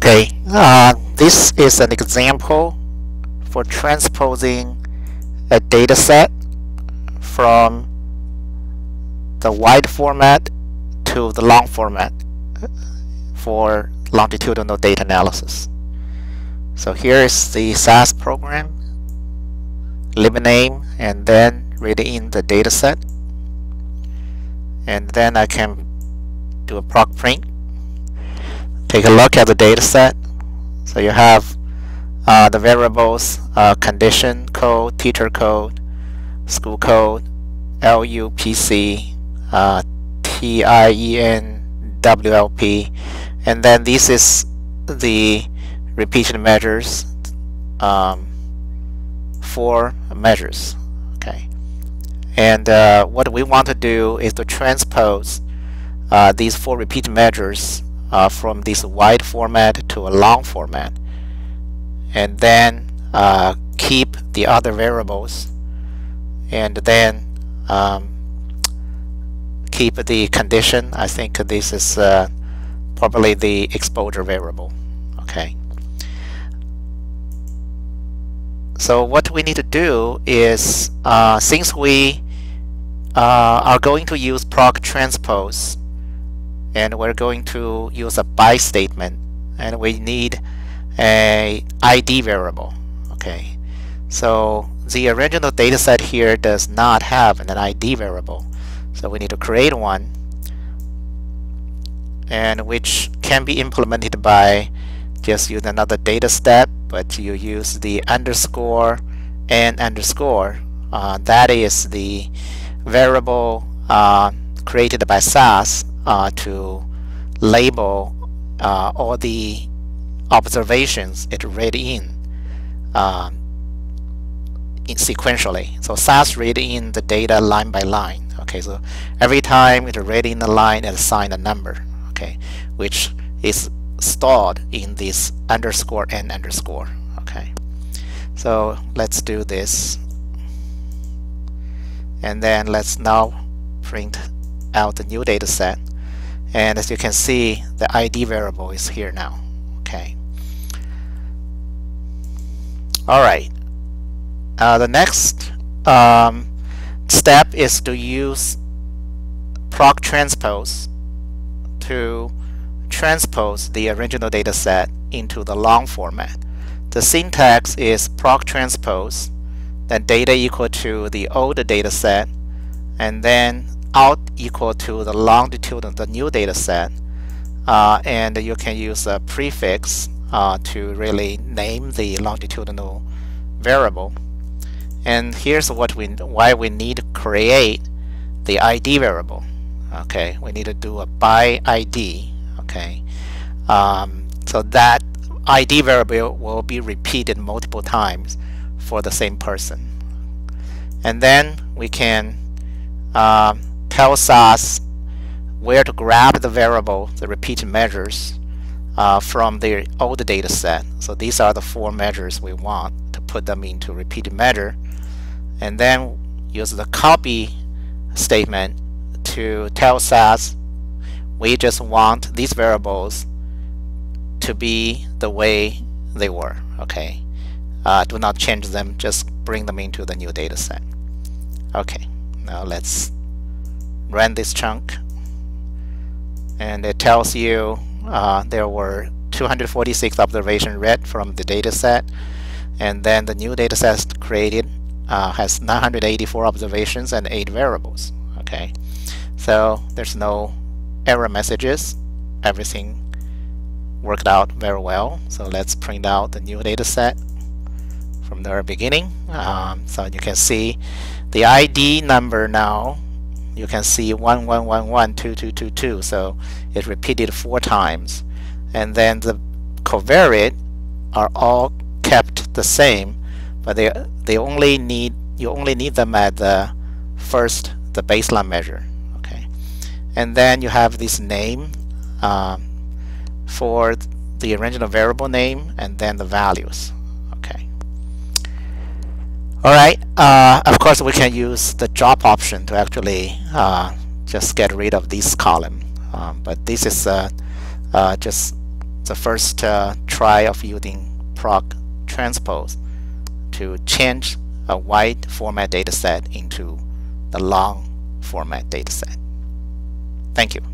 Okay, this is an example for transposing a data set from the wide format to the long format for longitudinal data analysis. So here is the SAS program, limit name, and then read in the data set, and then I can do a proc print. Take a look at the data set. So you have the variables condition code, teacher code, school code, LUPC, TIEN, WLP, and then this is the repeated measures, 4 measures. Okay, and what we want to do is to transpose these 4 repeat measures from this wide format to a long format, and then keep the other variables, and then keep the condition. I think this is probably the exposure variable. Okay. So what we need to do is, since we are going to use proc transpose, and we're going to use a by statement, and we need a ID variable. Okay, so the original data set here does not have an ID variable, so we need to create one, and which can be implemented by just using another data step, but you use the underscore and underscore. That is the variable created by SAS to label all the observations it read in sequentially. So SAS read in the data line by line. Okay, so every time it read in a line, it assign a number. Okay, which is stored in this underscore and underscore. Okay, so let's do this, and then let's now print out the new data set. And as you can see, the ID variable is here now. Okay. All right. The next step is to use proc transpose to transpose the original data set into the long format. The syntax is proc transpose, then data equal to the old data set, and then out equal to the longitudinal, the new data set, and you can use a prefix to really name the longitudinal variable. And here's why we need to create the ID variable. Okay, we need to do a by ID. Okay, so that ID variable will be repeated multiple times for the same person, and then we can tell SAS where to grab the variable, the repeated measures, from the old data set. So these are the 4 measures we want to put them into repeated measure, and then use the copy statement to tell SAS we just want these variables to be the way they were. Okay, do not change them, just bring them into the new data set. Okay, now let's run this chunk, and it tells you there were 246 observations read from the data set, and then the new data set created has 984 observations and 8 variables. Okay, so there's no error messages. Everything worked out very well. So let's print out the new data set from the beginning. So you can see the ID number now. You can see 11112222, so it repeated 4 times, and then the covariate are all kept the same, but you only need them at the baseline measure. Okay, and then you have this name for the original variable name, and then the values. Okay. All right. Of course, we can use the drop option to actually just get rid of this column, but this is just the first try of using proc transpose to change a wide format dataset into the long format dataset. Thank you.